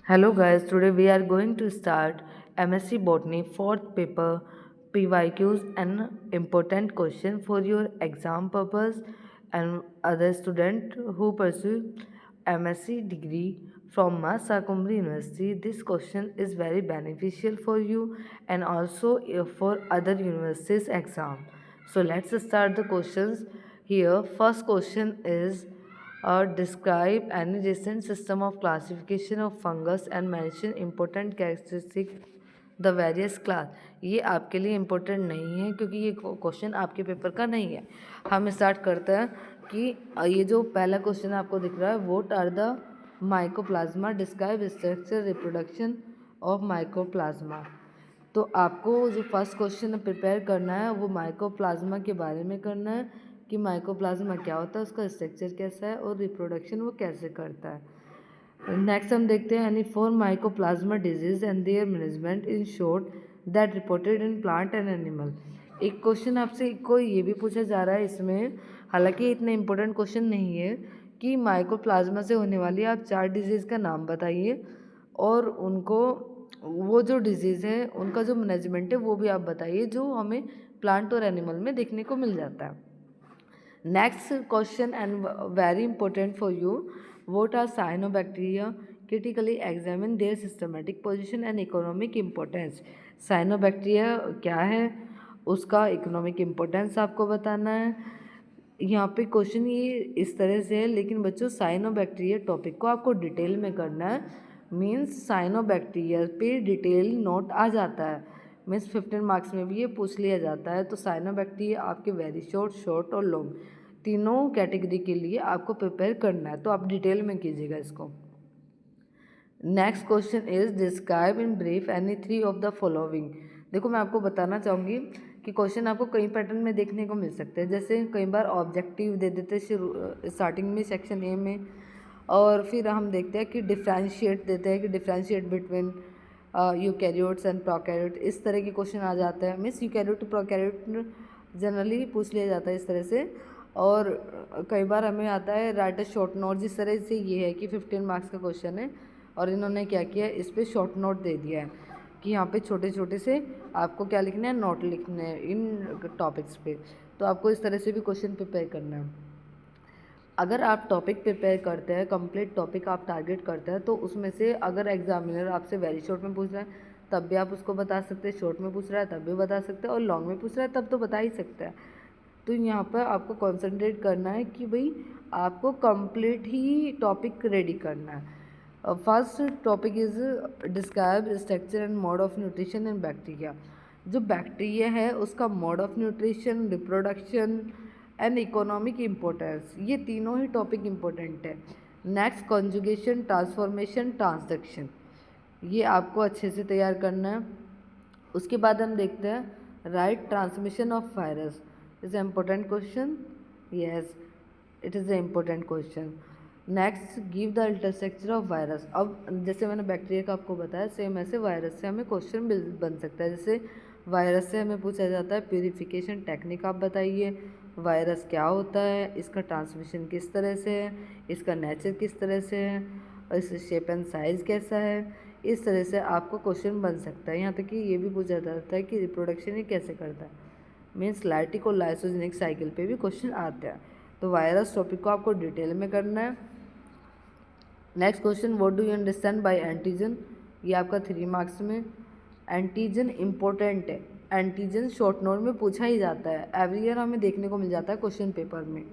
Hello guys, today we are going to start MSc Botany 4th paper PYQs and important question for your exam purpose and other student who pursue MSc degree from Mass Sakumbri University. This question is very beneficial for you and also for other universities exam. So let's start the questions here. First question is describe any recent system of classification of fungus and mention important characteristic the various class. ये आपके लिए important नहीं है क्योंकि ये question आपके paper का नहीं है। हम स्टार्ट करते हैं कि ये जो पहला क्वेश्चन आपको दिख रहा है, what are the mycoplasma, describe structure reproduction of mycoplasma. तो आपको जो फर्स्ट क्वेश्चन प्रिपेयर करना है वो माइकोप्लाज्मा के बारे में करना है कि माइकोप्लाज्मा क्या होता है, उसका स्ट्रक्चर कैसा है और रिप्रोडक्शन वो कैसे करता है। नेक्स्ट हम देखते हैं any four mycoplasma disease and there management in short that reported in plant and animal. एक क्वेश्चन आपसे को ये भी पूछा जा रहा है इसमें, हालांकि इतना इंपॉर्टेंट क्वेश्चन नहीं है, कि माइकोप्लाज्मा से होने वाली आप 4 डिजीज़ का नाम बताइए और उनको वो जो डिजीज़ है उनका जो मैनेजमेंट है वो भी आप बताइए जो हमें प्लांट और एनिमल में देखने को मिल जाता है। Next question and very important for you, what are cyanobacteria, critically examine their systematic position and economic importance. Cyanobacteria क्या है, उसका इकोनॉमिक इम्पोर्टेंस आपको बताना है। यहाँ पे क्वेश्चन ये इस तरह से है, लेकिन बच्चों साइनोबैक्टीरिया टॉपिक को आपको डिटेल में करना है। मीन्स साइनोबैक्टीरिया पे डिटेल नोट आ जाता है, मीन्स 15 मार्क्स में भी ये पूछ लिया जाता है। तो साइनोबैक्टीरिया आपके वेरी शॉर्ट, शॉर्ट और लॉन्ग तीनों कैटेगरी के लिए आपको प्रिपेयर करना है, तो आप डिटेल में कीजिएगा इसको। Next question is describe in brief any 3 of the following. देखो मैं आपको बताना चाहूँगी कि क्वेश्चन आपको कई पैटर्न में देखने को मिल सकते हैं। जैसे कई बार ऑब्जेक्टिव दे देते स्टार्टिंग में सेक्शन ए में, और फिर हम देखते हैं कि डिफ्रेंशिएट देते हैं कि differentiate between eukaryotes and prokaryote, इस तरह के क्वेश्चन आ जाते हैं। मीन्स यूकैरियोट प्रोकैरियोट जनरली पूछ लिया जाता है इस तरह से। और कई बार हमें आता है राइट अ शॉर्ट नोट, जिस तरह से ये है कि 15 मार्क्स का क्वेश्चन है और इन्होंने क्या किया, इस पर शॉर्ट नोट दे दिया है कि यहाँ पे छोटे छोटे से आपको क्या लिखना है, नोट लिखने हैं इन टॉपिक्स पे। तो आपको इस तरह से भी क्वेश्चन प्रिपेयर करना है। अगर आप टॉपिक प्रिपेयर करते हैं, कंप्लीट टॉपिक आप टारगेट करते हैं, तो उसमें से अगर एग्जामिनर आपसे वेरी शॉर्ट में पूछ रहा है तब भी आप उसको बता सकते हैं, शॉर्ट में पूछ रहा है तब भी बता सकते हैं, और लॉन्ग में पूछ रहा है तब तो बता ही सकते हैं। तो यहाँ पर आपको कॉन्सेंट्रेट करना है कि भाई आपको कंप्लीट ही टॉपिक रेडी करना है। First topic is describe structure and mode of nutrition in bacteria. जो बैक्टीरिया है उसका mode of nutrition, reproduction and economic importance, ये तीनों ही टॉपिक इम्पोर्टेंट है। नेक्स्ट कॉन्जुगेशन, ट्रांसफॉर्मेशन, ट्रांसडक्शन, ये आपको अच्छे से तैयार करना है। उसके बाद हम देखते हैं right transmission of virus is a important question, yes it is a important question. Next give the ultrastructure of virus. अब जैसे मैंने बैक्टीरिया का आपको बताया, सेम ऐसे वायरस से हमें क्वेश्चन बन सकता है। जैसे वायरस से हमें पूछा जाता है प्यूरिफिकेशन टेक्निक आप बताइए, वायरस क्या होता है, इसका ट्रांसमिशन किस तरह से है, इसका नेचर किस तरह से है, और इसका शेप एंड साइज़ कैसा है। इस तरह से आपको क्वेश्चन बन सकता है। यहाँ तक कि ये भी पूछा जाता है कि रिप्रोडक्शन ये कैसे करता है, मीन्स लाइटिक और लाइसोजेनिक साइकिल पे भी क्वेश्चन आते हैं। तो वायरस टॉपिक को आपको डिटेल में करना है। Next question, what do you understand by antigen, ये आपका 3 मार्क्स में। एंटीजन इम्पोर्टेंट है, एंटीजन शॉर्ट नोट में पूछा ही जाता है, एवरी ईयर हमें देखने को मिल जाता है क्वेश्चन पेपर में।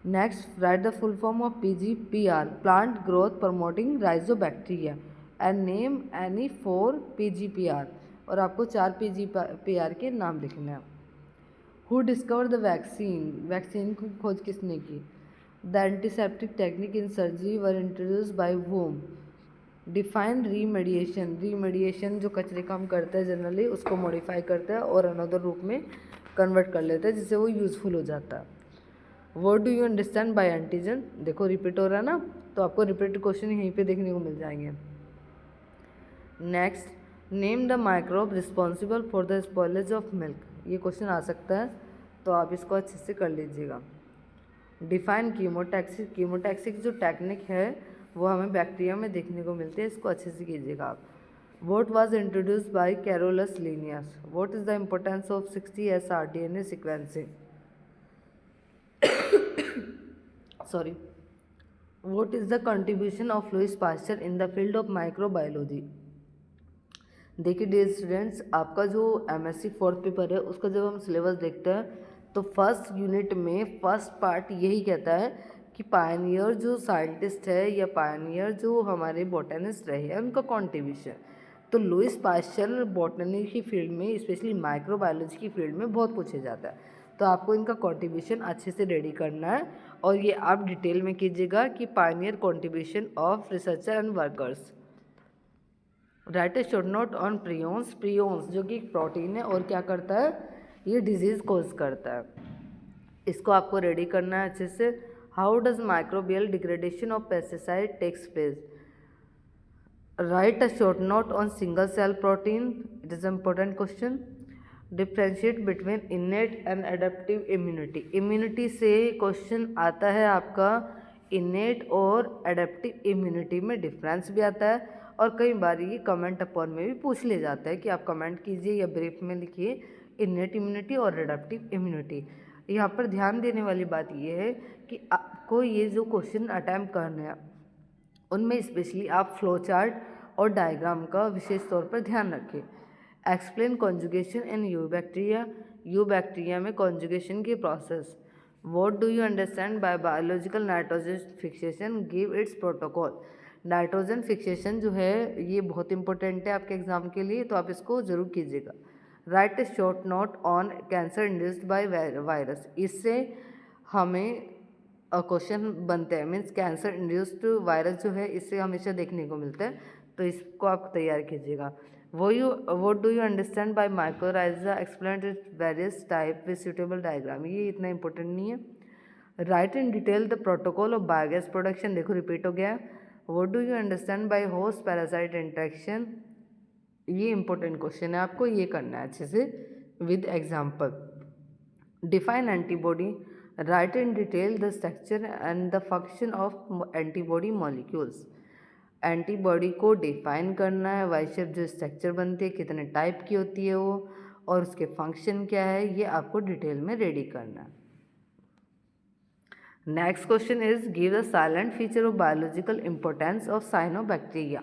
Next right the full form of PGPR, plant growth promoting rhizobacteria, and name any 4 PGPR, और आपको 4 PGPR के नाम लिखने हैं। Who discover the vaccine, vaccine की खोज किसने की। The antiseptic technique in surgery were introduce by whom. Define remediation, remediation जो कचरे का हम करते हैं जनरली उसको मॉडिफाई करते हैं और अनदर रूप में कन्वर्ट कर लेते हैं जिससे वो यूज़फुल हो जाता है। What do you understand by antigen, देखो रिपीट हो रहा है ना, तो आपको रिपीट क्वेश्चन यहीं पे देखने को मिल जाएंगे। Next name the microbe responsible for the spoilage of milk, ये क्वेश्चन आ सकता है, तो आप इसको अच्छे से कर लीजिएगा। डिफाइन कीमोटैक्सिक, कीमोटैक्सिक जो टेक्निक है वो हमें बैक्टीरिया में देखने को मिलते हैं। इसको अच्छे से कीजिएगा आप। What was introduced by Carolus Linnaeus? What is the importance of 60S rDNA sequencing? Sorry. What is the contribution of Louis Pasteur in the field of microbiology? देखिए डियर स्टूडेंट्स, आपका जो एमएससी फोर्थ पेपर है उसका जब हम syllabus देखते हैं तो फर्स्ट यूनिट में फर्स्ट पार्ट यही कहता है कि पायनियर जो साइंटिस्ट है या पायनियर जो हमारे बॉटनिस्ट रहे हैं उनका कॉन्ट्रीब्यूशन। तो लुइस पास्चर बॉटनी की फील्ड में स्पेशली माइक्रोबायोलॉजी की फील्ड में बहुत पूछे जाता है। तो आपको इनका कॉन्ट्रीब्यूशन अच्छे से रेडी करना है और ये आप डिटेल में कीजिएगा कि Pioneer contribution of researcher and workers. Right A short note on prions. Prions जो कि एक प्रोटीन है और क्या करता है, ये डिजीज़ कोज करता है। इसको आपको रेडी करना है अच्छे से। How does microbial degradation of pesticide takes place. Write a short note on single cell protein. It is important question. Differentiate between innate and adaptive immunity. Immunity से क्वेश्चन आता है आपका, इनेट और एडेप्टिव इम्यूनिटी में डिफरेंस भी आता है और कई बार ये कमेंट अपन में भी पूछ ले जाता है कि आप कमेंट कीजिए या ब्रीफ में लिखिए इनेट इम्यूनिटी और एडेप्टिव इम्यूनिटी। यहाँ पर ध्यान देने वाली बात ये है कि आपको ये जो क्वेश्चन अटैम्प्ट करने हैं उनमें स्पेशली आप फ्लो चार्ट और डायग्राम का विशेष तौर पर ध्यान रखें। Explain conjugation in you bacteria. You bacteria में कॉन्जुगेशन की process. What do you understand by biological nitrogen fixation, give its protocol. Nitrogen fixation जो है ये बहुत इंपॉर्टेंट है आपके एग्जाम के लिए, तो आप इसको जरूर कीजिएगा। Right A short note on cancer induced by virus. इससे हमें क्वेश्चन बनते हैं, मीन्स कैंसर इंड्यूस्ड वायरस जो है इससे हमेशा देखने को मिलता है, तो इसको आप तैयार कीजिएगा। What do you understand by mycorrhiza, explain its various type with suitable diagram. ये इतना इंपॉर्टेंट नहीं है। Right in detail the protocol of biogas production. देखो रिपीट हो गया। What do you understand by host parasite interaction. ये important question है, आपको ये करना है अच्छे से with example. Define antibody. Right in detail the structure and the function of antibody molecules. Antibody को डिफाइन करना है, वाई शेप जो स्ट्रक्चर बनती है, कितने टाइप की होती है वो, और उसके फंक्शन क्या है, ये आपको डिटेल में रेडी करना है। Next question is give the silent feature of biological importance of cyanobacteria.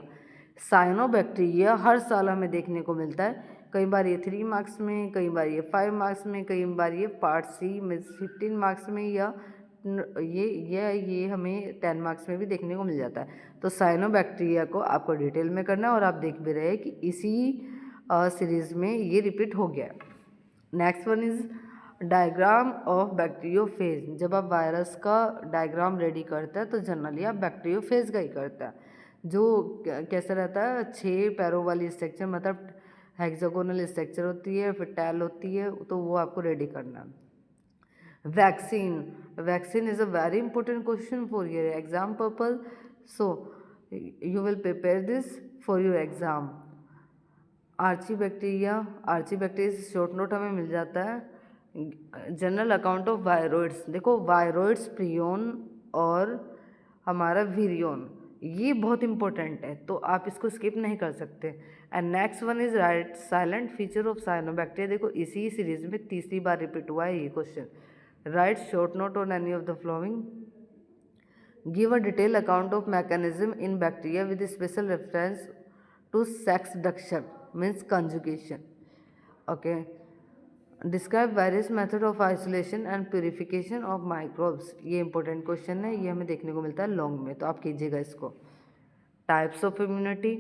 Cyanobacteria हर साल हमें देखने को मिलता है, कई बार ये 3 मार्क्स में, कई बार ये 5 मार्क्स में, कई बार ये पार्ट सी में 15 मार्क्स में, या ये हमें 10 मार्क्स में भी देखने को मिल जाता है। तो साइनोबैक्टीरिया को आपको डिटेल में करना है और आप देख भी रहे हैं कि इसी सीरीज में ये रिपीट हो गया। Next one is diagram of bacteriophage. जब आप वायरस का डायग्राम रेडी करते हैं तो जनरली आप बैक्टीरियोफेज का ही करता है, जो कैसा रहता है, 6 पैरों वाली स्ट्रक्चर, मतलब हेक्सागोनल स्ट्रक्चर होती है, फिर टैल होती है, तो वो आपको रेडी करना है। Vaccine. Vaccine is a very important question for your exam purpose, so you will prepare this for your exam. Archaebacteria. Archaebacteria short note हमें मिल जाता है। General account of viroids. देखो वायरोइड्स, प्रियोन और हमारा वीरियोन, ये बहुत इंपॉर्टेंट है, तो आप इसको स्किप नहीं कर सकते। And next one is right silent feature of cyanobacteria. देखो इसी सीरीज में तीसरी बार रिपीट हुआ है ये question. Write short note on any of the following. Give a detail account of mechanism in bacteria with special reference to sexduction, means conjugation. Okay. Describe various method of isolation and purification of microbes. ये important question है, ये हमें देखने को मिलता है long में, तो आप कीजिएगा इसको। टाइप्स ऑफ इम्यूनिटी,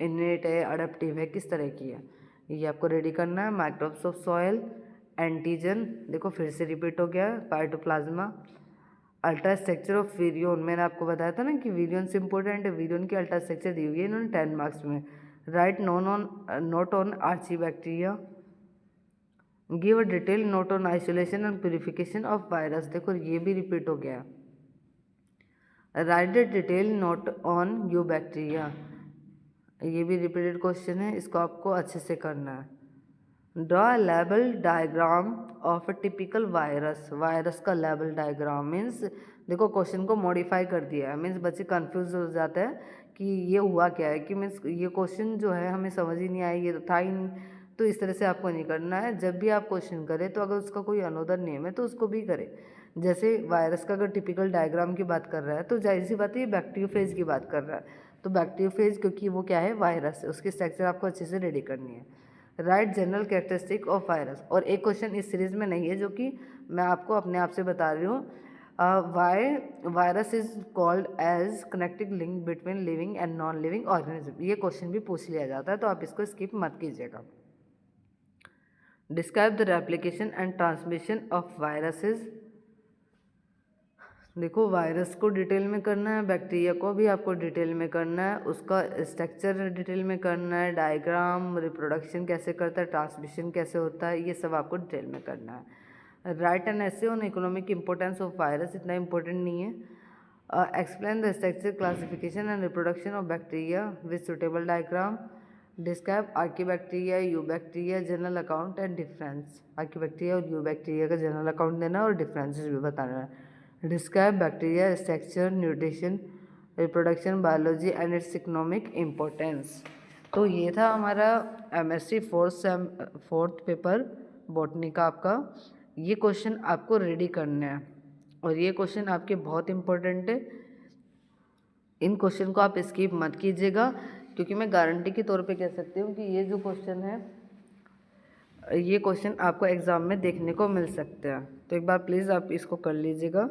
इनेट है, अडेप्टिव है, किस तरह की है, ये आपको रेडी करना है। माइक्रोब्स ऑफ सॉयल, एंटीजन, देखो फिर से रिपीट हो गया, पाइटोप्लाज्मा। अल्ट्रा स्ट्रक्चर ऑफ वीरियोन, मैंने आपको बताया था ना कि वीरियोन से इंपॉर्टेंट है, वीरियोन की अल्ट्रा स्ट्रक्चर दी हुई है इन्होंने 10 मार्क्स में। Write note on archaebacteria. Give a detail note on isolation and purification of virus, देखो ये भी रिपीट हो गया। Write the detail note on eubacteria, ये भी रिपीटेड क्वेश्चन है, इसको आपको अच्छे से करना है। Draw a label diagram of a typical virus. Virus का लेबल डायग्राम मीन्स देखो क्वेश्चन को मॉडिफाई कर दिया है, मीन्स बच्चे कंफ्यूज हो जाते हैं कि ये हुआ क्या है, कि मीन्स ये क्वेश्चन जो है हमें समझ ही नहीं आया, ये तो था ही नहीं। तो इस तरह से आपको नहीं करना है। जब भी आप क्वेश्चन करें तो अगर उसका कोई अनोदर नेम है तो उसको भी करें। जैसे वायरस का अगर टिपिकल डायग्राम की बात कर रहा है तो जाहिर सी बात है ये बैक्टीरियोफेज की बात कर रहा है। तो बैक्टीरियोफेज क्योंकि वो क्या है, वायरस है, उसकी स्ट्रक्चर आपको अच्छे से रेडी करनी है। Right general characteristic of virus. और एक क्वेश्चन इस सीरीज में नहीं है जो कि मैं आपको अपने आप से बता रही हूँ। Why virus is called as connecting link between living and non living organism. ये क्वेश्चन भी पूछ लिया जाता है, तो आप इसको स्किप मत कीजिएगा। Describe the replication and transmission of viruses. देखो वायरस को डिटेल में करना है, बैक्टीरिया को भी आपको डिटेल में करना है, उसका स्ट्रक्चर डिटेल में करना है, डायग्राम, रिप्रोडक्शन कैसे करता है, ट्रांसमिशन कैसे होता है, ये सब आपको डिटेल में करना है। Right an essay on economic importance of virus, इतना इंपॉर्टेंट नहीं है। Explain the structure, classification and reproduction of bacteria with suitable diagram. Describe archaebacteria, you bacteria, general account and difference. Archaebacteria और यू बैक्टीरिया का general account देना और differences भी बताना है। Describe bacteria structure, nutrition, reproduction, biology and it's economic importance. तो ये था हमारा एमएससी फोर्थ पेपर बॉटनी का आपका। ये क्वेश्चन आपको रेडी करना है और ये क्वेश्चन आपके बहुत इंपॉर्टेंट है। इन क्वेश्चन को आप स्किप मत कीजिएगा, क्योंकि मैं गारंटी के तौर पे कह सकती हूँ कि ये जो क्वेश्चन है, ये क्वेश्चन आपको एग्ज़ाम में देखने को मिल सकते हैं। तो एक बार प्लीज़ आप इसको कर लीजिएगा।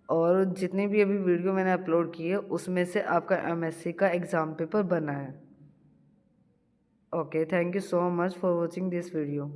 और जितनी भी अभी वीडियो मैंने अपलोड की है उसमें से आपका एमएससी का एग्ज़ाम पेपर बना है। Okay, thank you so much for watching this video.